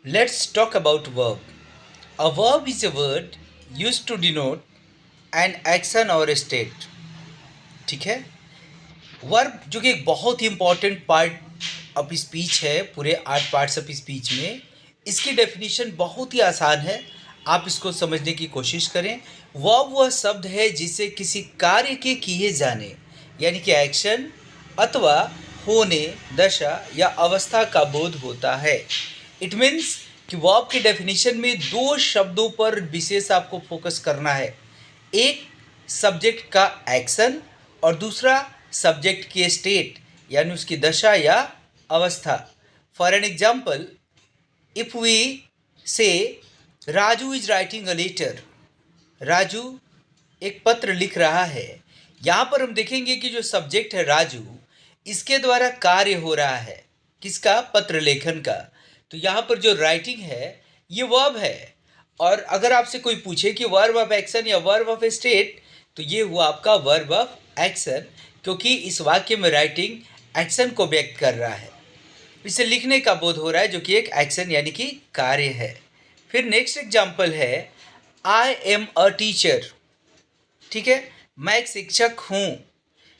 Let's talk about verb. A verb is a word used to denote an action or a state. ठीक है। Verb जो कि एक बहुत ही इंपॉर्टेंट पार्ट ऑफ स्पीच है, पूरे 8 पार्ट्स ऑफ स्पीच में। इसकी डेफिनेशन बहुत ही आसान है, आप इसको समझने की कोशिश करें। वर्ब वह शब्द है जिसे किसी कार्य के किए जाने यानी कि एक्शन अथवा होने, दशा या अवस्था का बोध होता है। इट मीन्स कि वर्ब की डेफिनेशन में दो शब्दों पर विशेष आपको फोकस करना है। एक सब्जेक्ट का एक्शन और दूसरा सब्जेक्ट की स्टेट यानी उसकी दशा या अवस्था। For an example, if we say Raju is writing a letter, Raju एक पत्र लिख रहा है। यहाँ पर हम देखेंगे कि जो सब्जेक्ट है राजू, इसके द्वारा कार्य हो रहा है, किसका? पत्र लेखन का। तो यहाँ पर जो राइटिंग है ये वर्ब है। और अगर आपसे कोई पूछे कि वर्ब ऑफ एक्शन या वर्ब ऑफ स्टेट, तो ये हुआ आपका वर्ब ऑफ एक्शन, क्योंकि इस वाक्य में राइटिंग एक्शन को व्यक्त कर रहा है, इसे लिखने का बोध हो रहा है, जो कि एक एक्शन यानी कि कार्य है। फिर नेक्स्ट एग्जाम्पल है आई एम अ टीचर। ठीक है, मैं एक शिक्षक हूँ।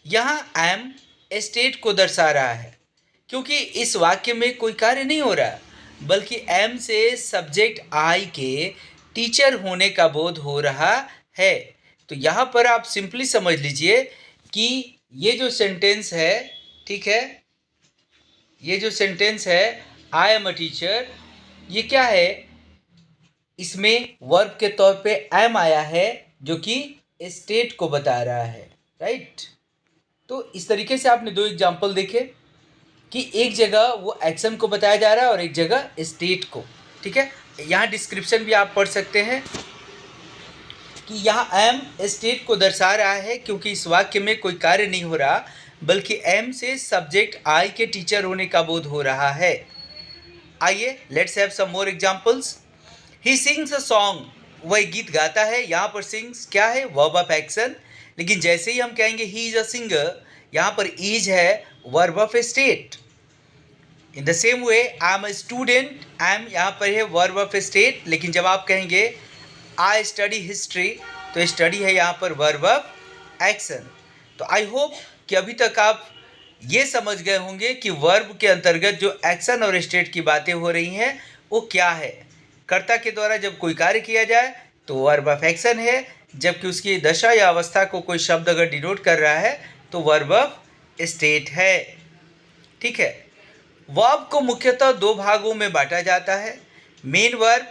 यहाँ एम स्टेट को दर्शा रहा है, क्योंकि इस वाक्य में कोई कार्य नहीं हो रहा, बल्कि एम से सब्जेक्ट आई के टीचर होने का बोध हो रहा है। तो यहाँ पर आप सिंपली समझ लीजिए कि ये जो सेंटेंस है, ठीक है, ये जो सेंटेंस है आई एम अ टीचर, ये क्या है? इसमें वर्ब के तौर पे एम आया है, जो कि स्टेट को बता रहा है, राइट। तो इस तरीके से आपने दो एग्जाम्पल देखे कि एक जगह वो एक्शन को बताया जा रहा है और एक जगह स्टेट को। ठीक है, यहाँ डिस्क्रिप्शन भी आप पढ़ सकते हैं कि यहाँ एम स्टेट को दर्शा रहा है, क्योंकि इस वाक्य में कोई कार्य नहीं हो रहा, बल्कि एम से सब्जेक्ट आई के टीचर होने का बोध हो रहा है। आइए let's have some more examples. He sings a song, वह गीत गाता है। यहाँ पर सिंग्स क्या है? Verb of action. लेकिन जैसे ही हम कहेंगे ही इज अ सिंगर, यहाँ पर इज है verb of state. In the same way I am a student, I am यहाँ पर है वर्ब ऑफ स्टेट। लेकिन जब आप कहेंगे आई स्टडी हिस्ट्री, तो स्टडी है यहाँ पर वर्ब ऑफ एक्शन। तो आई होप कि अभी तक आप ये समझ गए होंगे कि वर्ब के अंतर्गत जो एक्शन और स्टेट की बातें हो रही हैं वो क्या है। कर्ता के द्वारा जब कोई कार्य किया जाए तो वर्ब ऑफ एक्शन है, जबकि उसकी दशा या अवस्था को कोई शब्द अगर डिनोट कर रहा है तो वर्ब ऑफ स्टेट है। ठीक है, वर्ब को मुख्यतः दो भागों में बांटा जाता है, मेन वर्ब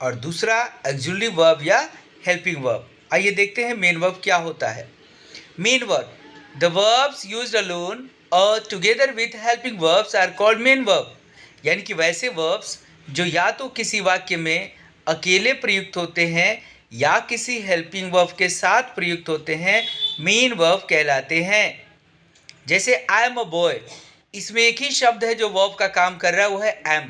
और दूसरा ऑक्सिलरी वर्ब या हेल्पिंग वर्ब। आइए देखते हैं मेन वर्ब क्या होता है। Main verb, the verbs used alone और together with helping verbs are called main verb. यानी कि वैसे वर्ब्स जो या तो किसी वाक्य में अकेले प्रयुक्त होते हैं या किसी हेल्पिंग वर्ब के साथ प्रयुक्त होते हैं, मेन वर्ब कहलाते हैं। जैसे आई एम अ बॉय, इसमें एक ही शब्द है जो वर्ब का काम कर रहा है, वो है एम।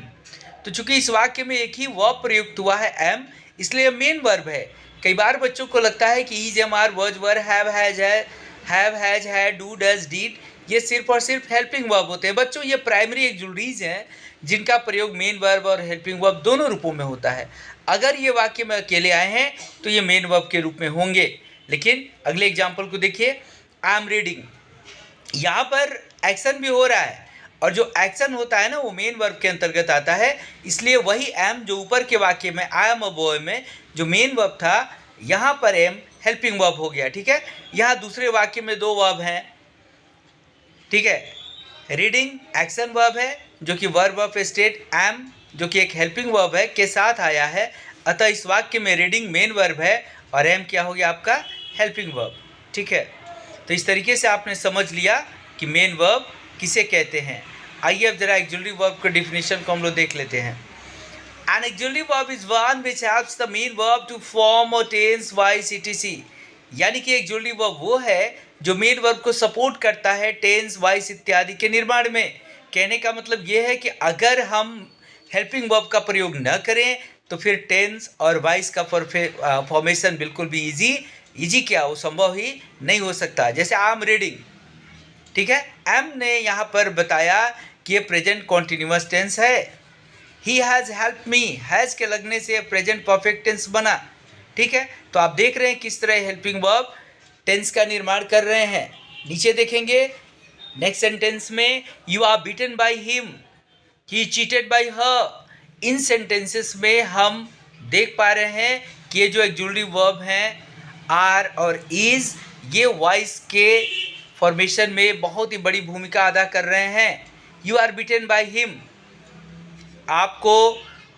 तो चूंकि इस वाक्य में एक ही वर्ब प्रयुक्त हुआ है एम, इसलिए मेन वर्ब है। कई बार बच्चों को लगता है कि is, am, are, was, were, have, has, have, has, had, do, does, did, ये सिर्फ और सिर्फ हेल्पिंग वर्ब होते हैं। बच्चों, ये प्राइमरी एक्सुलरीज हैं जिनका प्रयोग मेन वर्ब और हेल्पिंग वर्ब दोनों रूपों में होता है। अगर ये वाक्य में अकेले आए हैं तो ये मेन वर्ब के रूप में होंगे। लेकिन अगले एग्जाम्पल को देखिए, आई एम रीडिंग, यहाँ पर एक्शन भी हो रहा है और जो एक्शन होता है ना वो मेन वर्ब के अंतर्गत आता है, इसलिए वही एम जो ऊपर के वाक्य में आई एम अ बॉय में जो मेन वर्ब था, यहाँ पर एम हेल्पिंग वर्ब हो गया। ठीक है, यहाँ दूसरे वाक्य में दो वर्ब हैं। ठीक है, रीडिंग एक्शन वर्ब है जो कि वर्ब ऑफ स्टेट, एम जो कि एक हेल्पिंग वर्ब है के साथ आया है। अतः इस वाक्य में रीडिंग मेन वर्ब है और एम क्या हो गया आपका? Helping verb. ठीक है, तो इस तरीके से आपने समझ लिया कि मेन वर्ब किसे कहते हैं। आइए अब जरा ऑक्सिलरी वर्ब का डिफिनेशन को हम लोग देख लेते हैं। An auxiliary verb is one which helps the main verb to form a tense wise etc। यानी कि ऑक्सिलरी वर्ब वो है जो मेन वर्ब को सपोर्ट करता है टेंस वाइज इत्यादि के निर्माण में। कहने का मतलब ये है कि अगर हम हेल्पिंग वर्ब का प्रयोग न करें तो फिर टेंस और वाइस का फॉर्मेशन बिल्कुल भी इजी क्या वो संभव ही नहीं हो सकता। जैसे आई एम रीडिंग, ठीक है, एम ने यहाँ पर बताया कि ये प्रेजेंट कॉन्टिन्यूअस टेंस है। He has help me, has के लगने से प्रेजेंट परफेक्ट टेंस बना। ठीक है, तो आप देख रहे हैं किस तरह हेल्पिंग वर्ब टेंस का निर्माण कर रहे हैं। नीचे देखेंगे नेक्स्ट सेंटेंस में, you are beaten by him, he cheated by her. इन सेंटेंसेस में हम देख पा रहे हैं कि ये जो एक्जुलरी वर्ब हैं आर और इज, ये वॉइस के फॉर्मेशन में बहुत ही बड़ी भूमिका अदा कर रहे हैं। You are beaten by him, आपको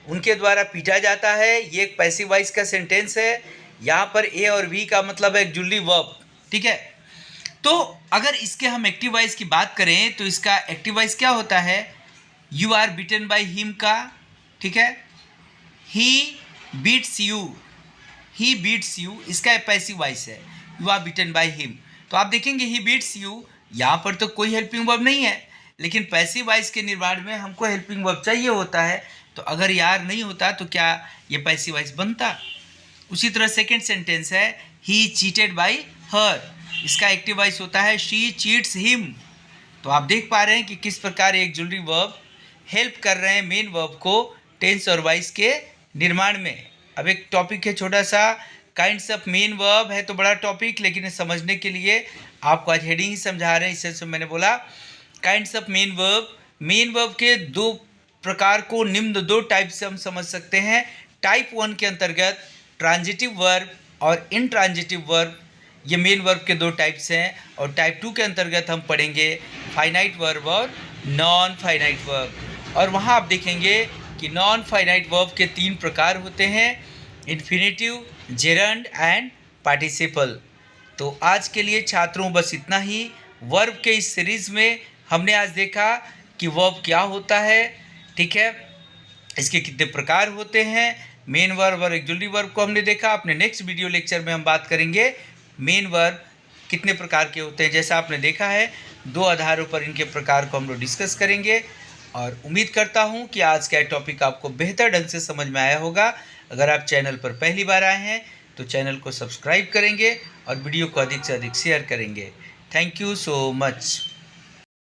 उनके द्वारा पीटा जाता है, ये एक पैसिव वॉइस का सेंटेंस है। यहाँ पर ए और वी का मतलब है एक्जुलरी वर्ब। ठीक है, तो अगर इसके हम एक्टिव वॉइस की बात करें तो इसका एक्टिव वॉइस क्या होता है, you are beaten by him का। ठीक है, he beats you, he beats you इसका पैसिव वॉइस है, you are beaten by him. तो आप देखेंगे ही बीट्स यू, यहाँ पर तो कोई हेल्पिंग वर्ब नहीं है, लेकिन पैसिव वॉइस के निर्माण में हमको हेल्पिंग वर्ब चाहिए होता है। तो अगर यार नहीं होता तो क्या ये पैसिव वॉइस बनता। उसी तरह सेकंड सेंटेंस है, ही चीटेड बाय हर, इसका एक्टिव वॉइस होता है शी चीट्स हिम। तो आप देख पा रहे हैं कि किस प्रकार एक एक्जुलरी वर्ब हेल्प कर रहे हैं मेन वर्ब को टेंस और वॉइस के निर्माण में। अब एक टॉपिक है छोटा सा, काइंड्स ऑफ मेन वर्ब है तो बड़ा टॉपिक, लेकिन समझने के लिए आपको आज हेडिंग ही समझा रहे हैं, इससे मैंने बोला kinds of main verb. Main verb के दो प्रकार को निम्न दो टाइप से हम समझ सकते हैं। टाइप 1 के अंतर्गत ट्रांजिटिव वर्ब और इनट्रांजिटिव वर्ब, ये मेन वर्ब के दो टाइप्स हैं। और टाइप 2 के अंतर्गत हम पढ़ेंगे फाइनाइट वर्ब और नॉन फाइनाइट वर्ब। और वहाँ आप देखेंगे कि नॉन फाइनाइट वर्ब के 3 प्रकार होते हैं, इन्फिनेटिव, जेरंड एंड पार्टिसिपल। तो आज के लिए छात्रों बस इतना ही। वर्ब के इस सीरीज़ में हमने आज देखा कि वर्ब क्या होता है, ठीक है, इसके कितने प्रकार होते हैं। मेन वर्ब और एक्जुलरी वर्ब को हमने देखा। अपने नेक्स्ट वीडियो लेक्चर में हम बात करेंगे मेन वर्ब कितने प्रकार के होते हैं। जैसा आपने देखा है 2 आधारों पर इनके प्रकार को हम लोग डिस्कस करेंगे। और उम्मीद करता हूँ कि आज का टॉपिक आपको बेहतर ढंग से समझ में आया होगा। अगर आप चैनल पर पहली बार आए हैं तो चैनल को सब्सक्राइब करेंगे और वीडियो को अधिक से अधिक शेयर करेंगे। Thank you so much.